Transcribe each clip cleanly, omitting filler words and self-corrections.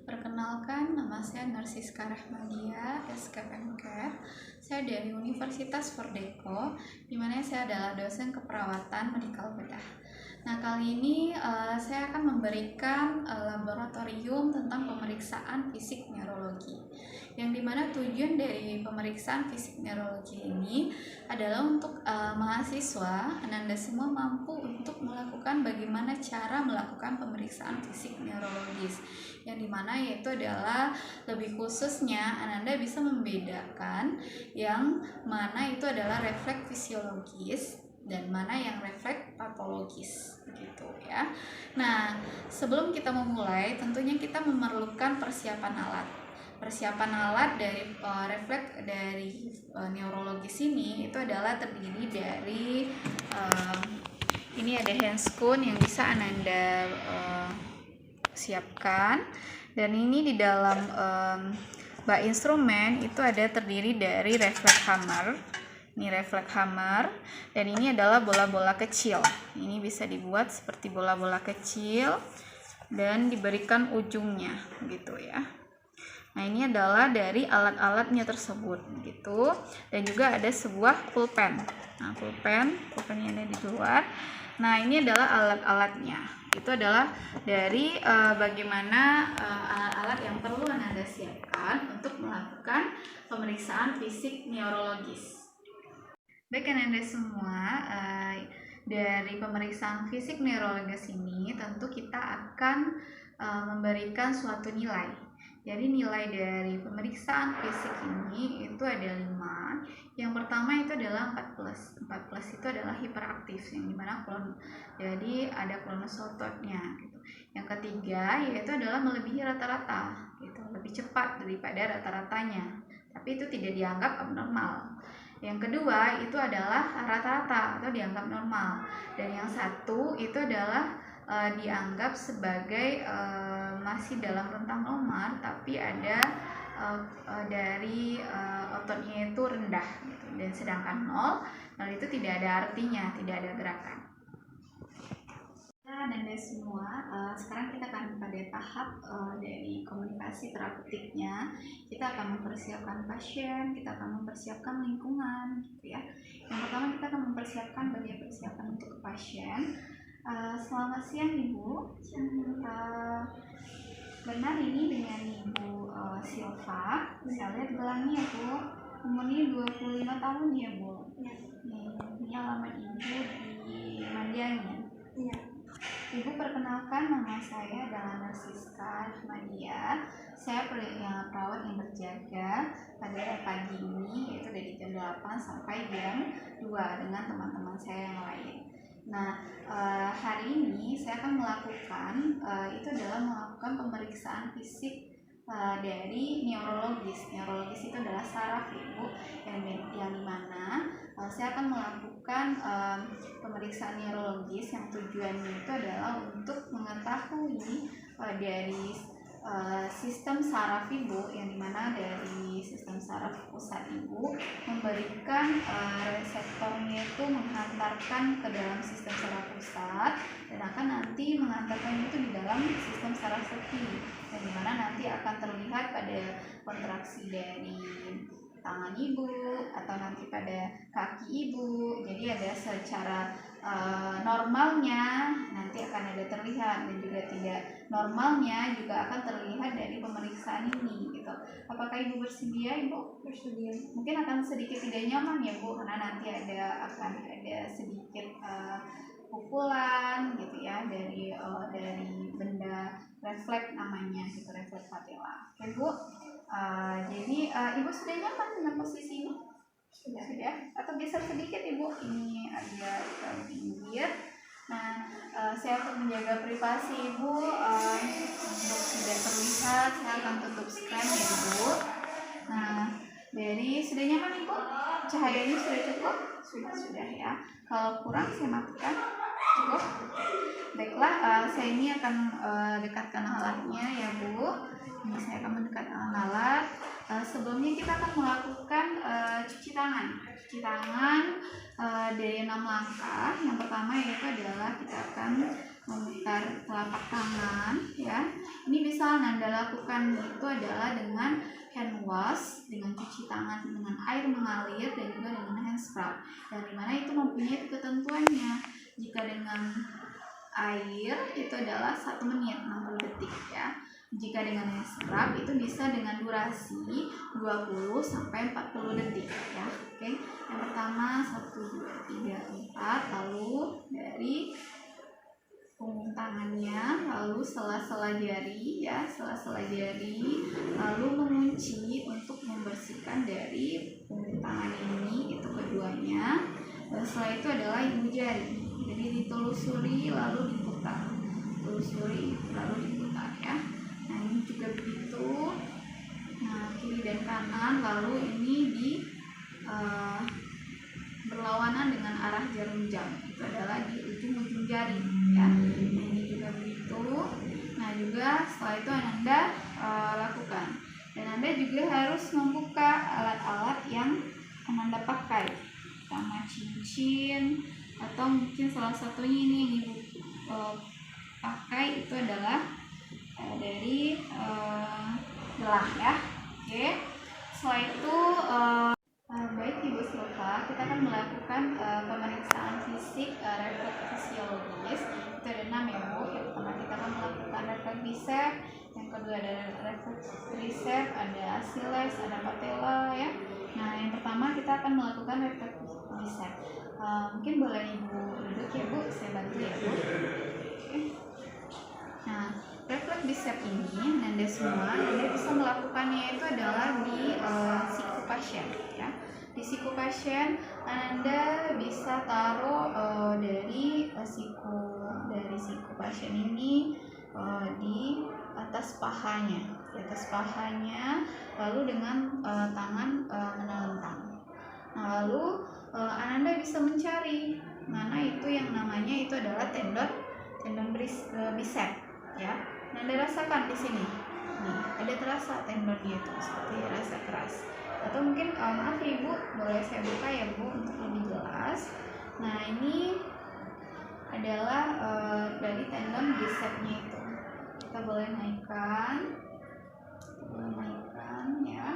Perkenalkan, nama saya Narsiska Rahmadia, SKPMK. Saya dari Universitas Fordeko, di mana saya adalah dosen keperawatan medikal bedah. Nah, kali ini saya akan memberikan laboratorium tentang pemeriksaan fisik neurologi. Yang dimana tujuan dari pemeriksaan fisik neurologi ini adalah untuk mahasiswa, Anda semua mampu untuk melakukan bagaimana cara melakukan pemeriksaan fisik neurologis. Yang dimana yaitu adalah lebih khususnya Anda bisa membedakan yang mana itu adalah refleks fisiologis dan mana yang refleks patologis, begitu ya. Nah, sebelum kita memulai, tentunya kita memerlukan persiapan alat. Persiapan alat dari refleks dari neurologis ini itu adalah terdiri dari ini ada handscoon yang bisa Anda siapkan, dan ini di dalam bak instrumen itu ada terdiri dari refleks hammer. Ini refleks hammer, dan ini adalah bola-bola kecil. Ini bisa dibuat seperti bola-bola kecil dan diberikan ujungnya gitu ya. Nah, ini adalah dari alat-alatnya tersebut gitu. Dan juga ada sebuah pulpen. Nah, pulpennya ada di luar. Nah, ini adalah alat-alatnya. Itu adalah dari bagaimana alat-alat yang perlu Anda siapkan untuk melakukan pemeriksaan fisik neurologis. Baik Anda semua, dari pemeriksaan fisik neurologis ini tentu kita akan memberikan suatu nilai. Jadi nilai dari pemeriksaan fisik ini itu ada 5. Yang pertama itu adalah 4+. 4+ itu adalah hiperaktif, yang dimana jadi ada kronosototnya gitu. Yang ketiga yaitu adalah melebihi rata-rata gitu, lebih cepat daripada rata-ratanya, tapi itu tidak dianggap abnormal. Yang kedua itu adalah rata-rata atau dianggap normal, dan yang satu itu adalah dianggap sebagai masih dalam rentang normal, tapi ada dari ototnya itu rendah gitu. Dan sedangkan 0 itu tidak ada artinya, tidak ada gerakan. Dan semua, sekarang kita akan pada tahap dari komunikasi terapeutiknya. Kita akan mempersiapkan pasien, kita akan mempersiapkan lingkungan gitu ya. Yang pertama kita akan mempersiapkan bagian persiapan untuk pasien. Selamat siang Ibu. Benar, ini dengan Ibu Silva. Saya lihat gelangnya Bu, umurnya 25 tahun ya Bu. Ya. Ini alamat Ibu di Mandiang. Iya. Ibu, perkenalkan, nama saya adalah Narsiska Rahmadia. Saya perawat yang berjaga pada pagi ini, yaitu dari jam 8 sampai jam 2 dengan teman-teman saya yang lain. Nah, hari ini saya akan melakukan itu adalah melakukan pemeriksaan fisik dari neurologis. Neurologis itu adalah saraf Ibu, yang dimana saya akan melakukan pemeriksaan neurologis yang tujuannya itu adalah untuk mengetahui dari sistem saraf Ibu, yang dimana dari sistem saraf pusat Ibu memberikan reseptornya itu menghantarkan ke dalam sistem saraf pusat, dan akan nanti menghantarkan itu di dalam sistem saraf sepi, yang dimana nanti akan terlihat pada kontraksi dari tangan Ibu atau nanti pada kaki Ibu. Jadi ada secara normalnya nanti akan ada terlihat, dan juga tidak normalnya juga akan terlihat dari pemeriksaan ini gitu. Apakah Ibu bersedia Ibu? Bersedia. Mungkin akan sedikit tidak nyaman ya Bu, karena nanti akan ada sedikit pukulan gitu ya dari benda refleks, namanya gitu, refleks patella. Oke Bu, jadi Ibu sudah nyaman dengan posisi ini? Sudah. Atau geser sedikit Ibu, ini agak pinggir. Nah, saya akan menjaga privasi Ibu untuk tidak terlihat. Saya akan tutup scan ya Ibu. Nah, dari sudah nyaman Ibu? Cahayanya sudah cukup? Sudah ya. Kalau kurang saya matikan. Cukup? Baiklah, saya ini akan dekatkan alatnya ya Bu. Ini saya akan mendekatkan alat. Sebelumnya kita akan melakukan cuci tangan. Cuci tangan dari 6 langkah. Yang pertama yaitu adalah kita akan memutar telapak tangan ya. Ini bisa Anda lakukan itu adalah dengan hand wash, dengan cuci tangan dengan air mengalir, dan juga dengan hand scrub. Dan dimana itu mempunyai ketentuannya. Jika dengan air itu adalah 1 menit 60 detik ya. Jika dengan hand scrub itu bisa dengan durasi 20 sampai 40 detik ya. Oke. Yang pertama 1 2 3 4, lalu dari punggung tangannya, lalu sela-sela jari ya, sela-sela jari, lalu mengunci untuk membersihkan dari punggung tangan ini, itu keduanya. Dan setelah itu adalah ibu jari, jadi ditelusuri lalu diputar, telusuri lalu diputar ya. Nah ini juga begitu. Nah kiri dan kanan, lalu ini di berlawanan dengan arah jarum jam, itu adalah di ujung-ujung jari ya. Nah, ini juga begitu. Nah juga setelah itu Anda lakukan, dan Anda juga harus membuka alat-alat yang Anda pakai, sama cincin, atau mungkin salah satunya ini yang Ibu pakai itu adalah dari gelang ya. Oke. Setelah itu baik Ibu Silva, kita akan melakukan pemeriksaan fisik refleks fisiologis. Itu ada 6 ya Bu. Yang pertama kita akan melakukan refleks bicep, yang kedua ada refleks tricep, ada Achilles, ada patella ya. Nah yang pertama kita akan melakukan refleks bicep. Mungkin boleh Ibu duduk ya Bu, saya bantu ya Bu. Oke. Nah refleks bicep ini Anda semua bisa melakukannya itu adalah di siku pasien ya. Di siku pasien Anda bisa taruh dari siku pasien ini di atas pahanya, lalu dengan tangan menentang. Nah, lalu Anda bisa mencari mana itu yang namanya itu adalah tendon bicep ya. Nah, Anda rasakan di sini. Nih, ada terasa tendonnya itu seperti rasa keras. Atau mungkin maaf ya Ibu, boleh saya buka ya Bu untuk lebih jelas. Nah, ini adalah dari tendon bicepnya itu. Kita boleh naikkan ya.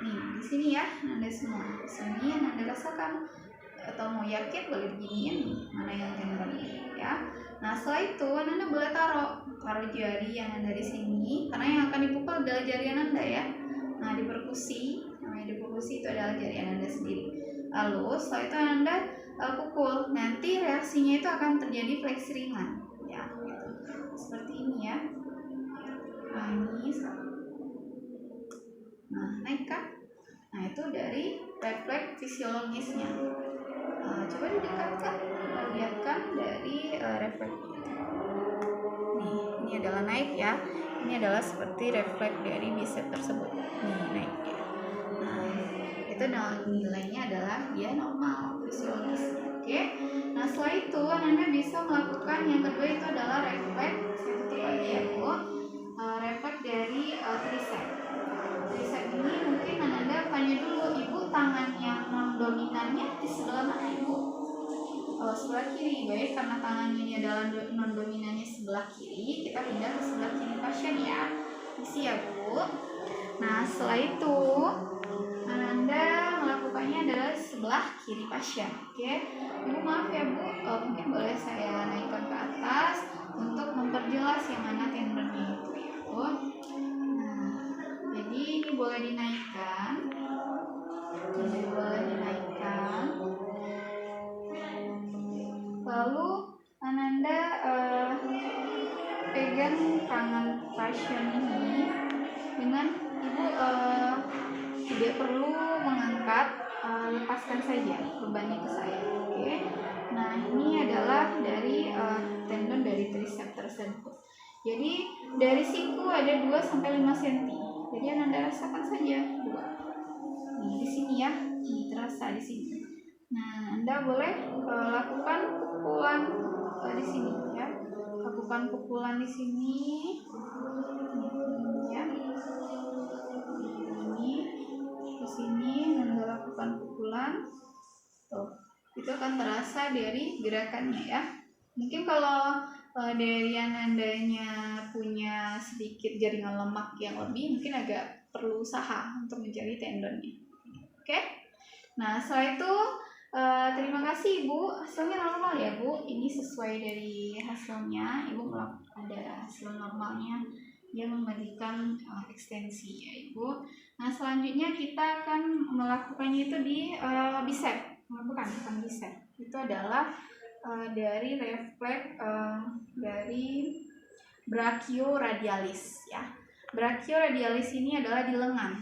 Nih, di sini ya, Anda semua. Di sini Anda rasakan, atau mau yakin boleh beginiin nih mana yang tendonnya ya. Nah setelah itu Anda boleh taruh jari yang Anda di sini, karena yang akan dipukul adalah jari Anda ya. Nah diperkusi, namanya diperkusi itu adalah jari Anda sendiri. Lalu setelah itu Anda pukul, nanti reaksinya itu akan terjadi fleksi ringan ya, gitu. Seperti ini ya. Nah ini naikkan. Nah itu dari refleks fisiologisnya. Coba didekatkan, lihatkan dari refleks. Nih, ini adalah naik ya. Ini adalah seperti refleks dari bicep tersebut. Nih, naik ya. Nah, itu nilainya adalah dia normal fisiologis. Oke. Nah, setelah itu Anda bisa melakukan yang kedua itu adalah refleks. Saya tutup lagi ya, Bu. Refleks dari tricep. Tricep ini mungkin Anda tanya dulu, Ibu tangan yang non-dominannya di sebelah mana Ibu? Sebelah kiri. Baik, karena tangan ini adalah non-dominannya sebelah kiri, kita pindah ke sebelah kiri pasien ya. Isi ya Bu. Nah setelah itu Anda melakukannya adalah sebelah kiri pasien. Oke. Ibu maaf ya Bu, mungkin boleh saya naikkan ke atas untuk memperjelas yang mana tendonnya itu ya Bu. Jadi ini boleh dinaikkan. Lalu Ananda pegang tangan pasien ini dengan Ibu tidak perlu mengangkat, lepaskan saja bebannya ke saya. Oke. Nah ini adalah dari tendon dari tricep tersebut. Jadi dari siku ada 2-5 cm. Jadi Anda rasakan saja 2. Nih di sini ya, ini terasa di sini. Nah Anda boleh lakukan pukulan di sini ya. Lakukan pukulan di sini. Ya. Ini di sini Anda lakukan pukulan. Tuh, itu akan terasa dari gerakannya ya. Mungkin kalau dari Anandanya punya sedikit jaringan lemak yang lebih, mungkin agak perlu usaha untuk mencari tendonnya. Oke? Nah, setelah itu terima kasih Ibu, hasilnya normal ya Bu. Ini sesuai dari hasilnya, Ibu ada hasil normalnya, dia memberikan ekstensi ya Ibu. Nah, selanjutnya kita akan melakukannya itu di bicep, bukan bicep. Itu adalah dari refleks dari brachioradialis ya. Brachioradialis ini adalah di lengan.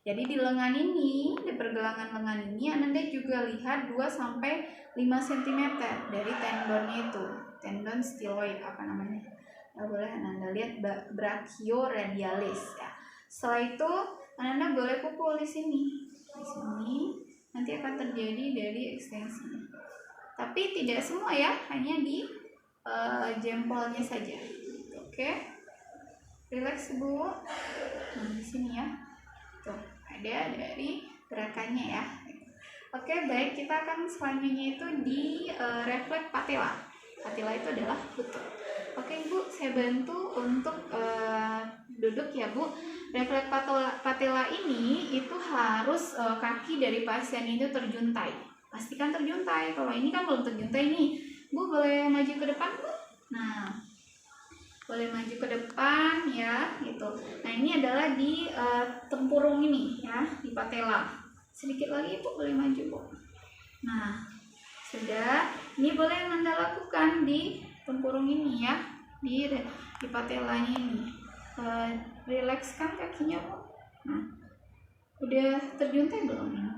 Jadi di lengan ini, di pergelangan lengan ini Ananda juga lihat 2-5 cm dari tendonnya itu, tendon styloid apa namanya. Ya, boleh Ananda lihat brachioradialis ya. Setelah itu Ananda boleh pukul di sini. Di sini nanti akan terjadi dari ekstensinya. Tapi tidak semua ya, hanya di jempolnya saja. Oke. Relax Bu. Nah, di sini ya. Tuh, ada dari gerakannya ya. Oke, baik, kita akan selanjutnya itu di refleks patella. Patella itu adalah lutut. Oke Bu, saya bantu untuk duduk ya Bu. Refleks patella ini itu harus kaki dari pasien itu terjuntai. Pastikan terjuntai. Kalau ini kan belum terjuntai nih. Bu boleh maju ke depan Bu. Nah, boleh maju ke depan ya gitu. Nah, ini adalah di tempurung ini ya, di patella. Sedikit lagi Bu, boleh maju Bu. Nah, sudah. Ini boleh Anda lakukan di tempurung ini ya, di patellanya ini. Rilekskan kakinya Bu. Nah, udah terjuntai belum ini?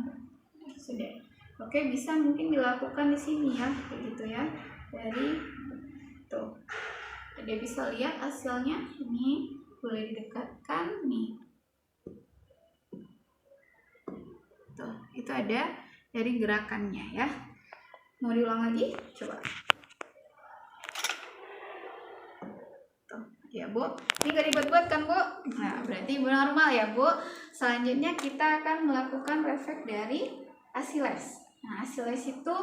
Sudah. Oke, bisa mungkin dilakukan di sini ya, kayak gitu ya. Dari tuh. Dia bisa lihat hasilnya. Ini boleh didekatkan nih. Tuh, itu ada dari gerakannya ya. Mau diulang lagi? Coba. Tuh, ya Bu. Ini gak ribet-ribet kan Bu? Nah, berarti Ibu normal ya Bu. Selanjutnya kita akan melakukan refleks dari Achilles. Nah, Achilles itu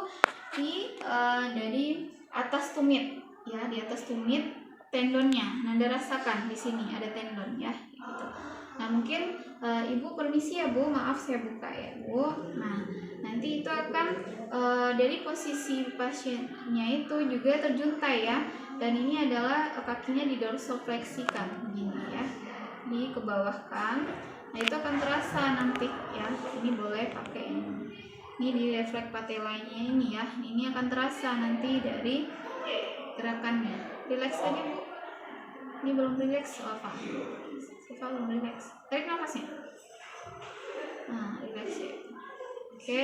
dari atas tumit ya, di atas tumit tendonnya. Nah, Anda rasakan di sini ada tendon ya, gitu. Nah, mungkin Ibu permisi ya Bu, maaf saya buka ya Bu. Nah, nanti itu akan dari posisi pasiennya itu juga terjuntai ya. Dan ini adalah kakinya didorsofleksikan begini ya, dikebawahkan. Nah, itu akan terasa nanti ya. Ini boleh pakai ini di refleks patellanya ini ya. Ini akan terasa nanti dari gerakannya. Relax aja Bu. Ini belum relax apa? Siva belum relax. Tarik nafasnya. Nah, relax ya. Oke,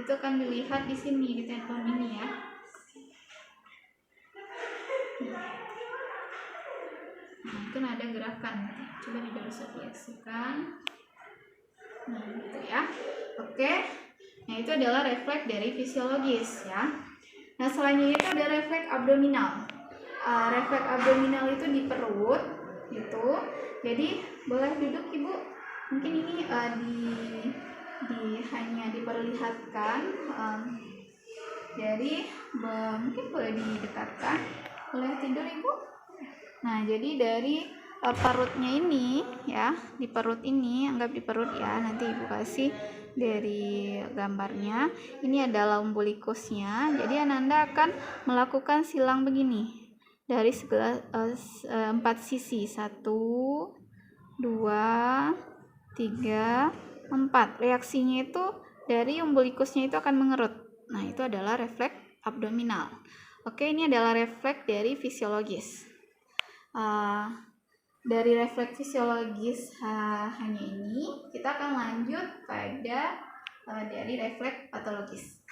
itu akan dilihat di sini di tendon ini ya. Nah, mungkin ada gerakan. Coba didorsifleksikan. Nah, gitu ya. Oke. Nah, itu adalah refleks dari fisiologis ya. Nah, selanjutnya itu ada refleks abdominal. Refleks abdominal itu di perut gitu. Jadi boleh duduk Ibu. Mungkin ini hanya diperlihatkan. Jadi mungkin boleh didekatkan. Boleh tidur Ibu. Nah, jadi dari perutnya ini ya, di perut ini, anggap di perut ya. Nanti Ibu kasih dari gambarnya. Ini adalah umbilikusnya. Jadi Ananda akan melakukan silang begini dari segala 4 sisi. 1, 2, 3, 4. Reaksinya itu dari umbilikusnya itu akan mengerut. Nah, itu adalah refleks abdominal. Oke, ini adalah refleks dari fisiologis. Dari refleks fisiologis hanya ini, kita akan lanjut pada dari refleks patologis.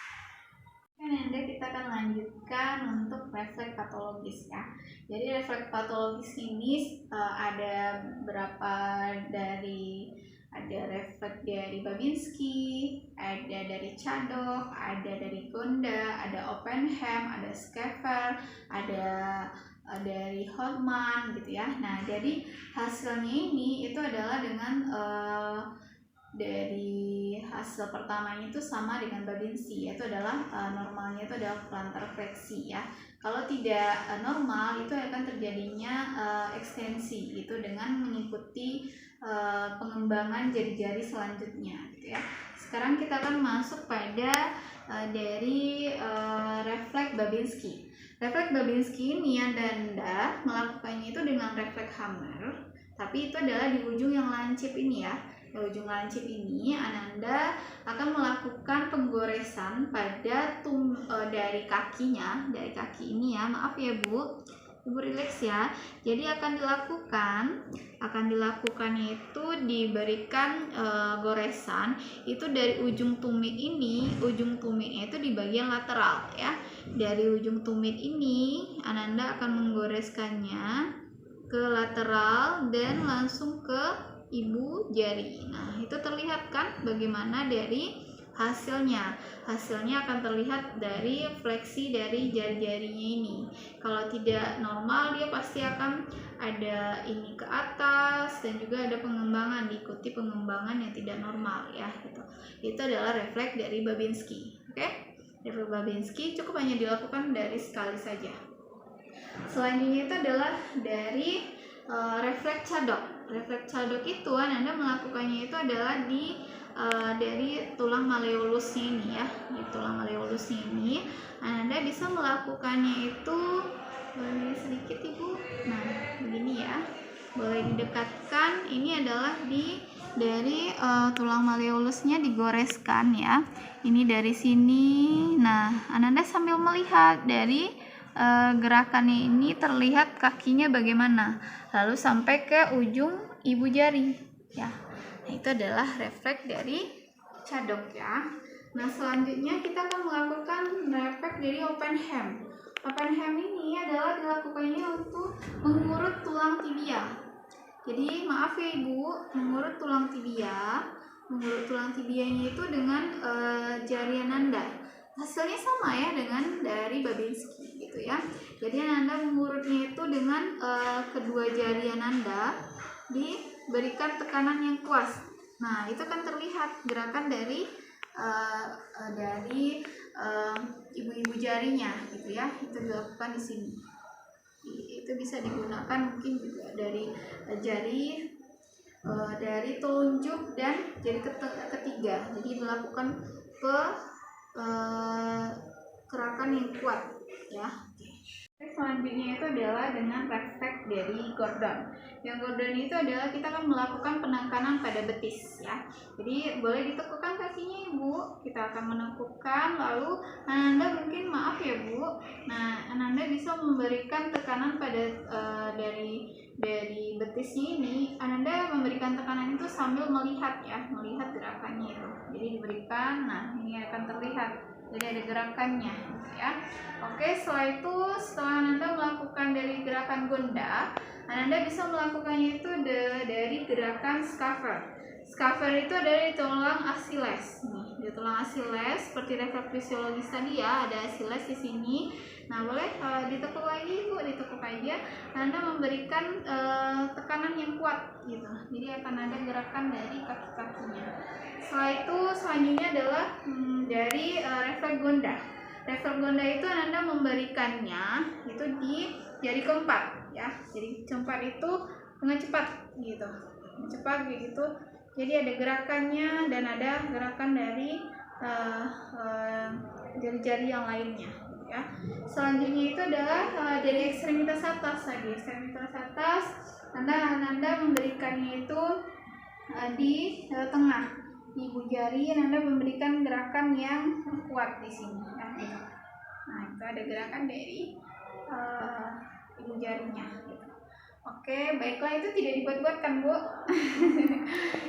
Nanti kita akan lanjutkan untuk refleks patologis ya. Jadi refleks patologis ini ada berapa ada refleks dari Babinski, ada dari Chadok, ada dari Gonda, ada Oppenheim, ada Schaeffer, ada dari Holman gitu ya. Nah, jadi hasilnya ini itu adalah dengan dari hasil pertamanya itu sama dengan Babinski, yaitu adalah normalnya itu adalah plantar fleksi ya. Kalau tidak normal itu akan terjadinya ekstensi gitu dengan mengikuti pengembangan jari-jari selanjutnya gitu ya. Sekarang kita akan masuk pada dari refleks Babinski. Refleks Babinski ini Anda melakukannya itu dengan refleks hammer, tapi itu adalah di ujung yang lancip ini ya. Di ujung lancip ini Ananda akan melakukan penggoresan pada dari kakinya, dari kaki ini ya. Maaf ya Bu, Ibu rileks ya. Jadi akan dilakukannya itu diberikan goresan itu dari ujung tumit ini. Ujung tumitnya itu di bagian lateral ya. Dari ujung tumit ini Ananda akan menggoreskannya ke lateral dan langsung ke ibu jari. Nah, itu terlihat kan bagaimana dari hasilnya. Hasilnya akan terlihat dari fleksi dari jari-jarinya ini. Kalau tidak normal dia pasti akan ada ini ke atas dan juga ada pengembangan, diikuti pengembangan yang tidak normal ya gitu. Itu adalah refleks dari Babinski. Oke? Refleks Babinski cukup hanya dilakukan dari sekali saja. Selanjutnya itu adalah dari refleks Chaddock. Refleks Chaddock itu Anda melakukannya itu adalah dari tulang malleolusnya ini ya. Di tulang malleolusnya ini Anda bisa melakukannya itu boleh sedikit Ibu. Nah, begini ya. Boleh didekatkan. Ini adalah dari tulang malleolusnya digoreskan ya. Ini dari sini. Nah, Anda sambil melihat dari gerakannya ini terlihat kakinya bagaimana, lalu sampai ke ujung ibu jari ya. Nah, itu adalah refleks dari Chaddock ya. Nah, selanjutnya kita akan melakukan refleks dari open hem. Open hem ini adalah dilakukannya untuk mengurut tulang tibia. Jadi maaf ya Ibu, mengurut tulang tibia. Mengurut tulang tibianya itu dengan jari Ananda. Hasilnya sama ya dengan dari Babinski gitu ya. Jadi Anda mengurutnya itu dengan kedua jari Anda diberikan tekanan yang kuat. Nah, itu kan terlihat gerakan dari ibu-ibu jarinya gitu ya. Itu dilakukan di sini. Itu bisa digunakan mungkin juga dari jari dari telunjuk dan jari ketiga. Jadi dilakukan ke gerakan yang kuat ya. Selanjutnya itu adalah dengan refleks dari Gordon. Yang Gordon itu adalah kita akan melakukan penekanan pada betis ya. Jadi boleh ditekukan kakinya Ibu. Kita akan menekukan, lalu Ananda mungkin maaf ya Bu. Nah, Ananda bisa memberikan tekanan pada dari betisnya ini. Ananda memberikan tekanan itu sambil melihat ya, melihat gerakannya itu. Jadi diberikan, nah ini akan terlihat. Jadi ada gerakannya ya. Oke, setelah Anda melakukan dari gerakan Gonda, Anda bisa melakukannya itu dari gerakan scaver. Scaver itu dari tulang Achilles. Nih, di tulang Achilles seperti refleks fisiologis tadi ya, ada Achilles di sini. Nah, boleh ditekuk lagi Bu, ditekuk aja. Anda memberikan tekanan yang kuat gitu. Jadi akan ada gerakan dari kaki-kakinya. Setelah itu selanjutnya adalah dari refleks Gonda. Refleks Gonda itu Anda memberikannya itu di jari keempat ya. Jadi keempat itu dengan cepat gitu. Cepat gitu. Jadi ada gerakannya dan ada gerakan dari jari-jari yang lainnya ya. Selanjutnya itu adalah dari ekstremitas atas lagi. Ekstremitas atas Anda memberikannya itu di tengah ibu jari. Anda memberikan gerakan yang kuat di sini ya. Nah, itu ada gerakan dari ibu jarinya gitu. Oke, baiklah, itu tidak dibuat-buat kan Bu.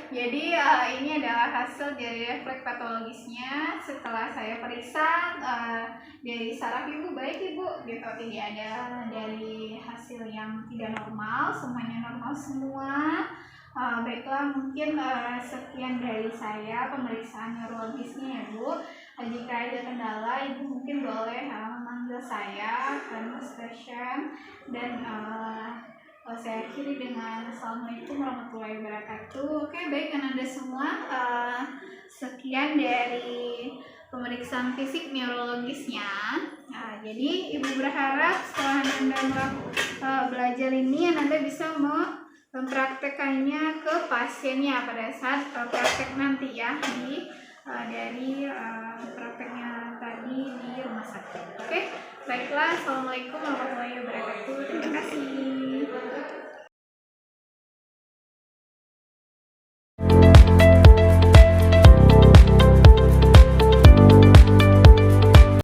Jadi ini adalah hasil dari refleks patologisnya. Setelah saya periksa dari saraf Ibu baik Ibu gitu, tidak ada dari hasil yang tidak normal, semuanya normal semua. Baiklah, mungkin sekian dari saya pemeriksaan neurologisnya ya Bu. Jika ada kendala Ibu mungkin boleh memanggil saya, Mas Fashion, dan Saya akhiri dengan Assalamualaikum warahmatullahi wabarakatuh. Oke, baik Anda semua, sekian dari pemeriksaan fisik neurologisnya. Nah, jadi Ibu berharap setelah Anda belajar ini, Anda bisa mempraktekannya ke pasiennya pada saat praktek nanti ya, dari prakteknya tadi di rumah sakit. Oke, baiklah. Assalamualaikum warahmatullahi wabarakatuh. Terima kasih.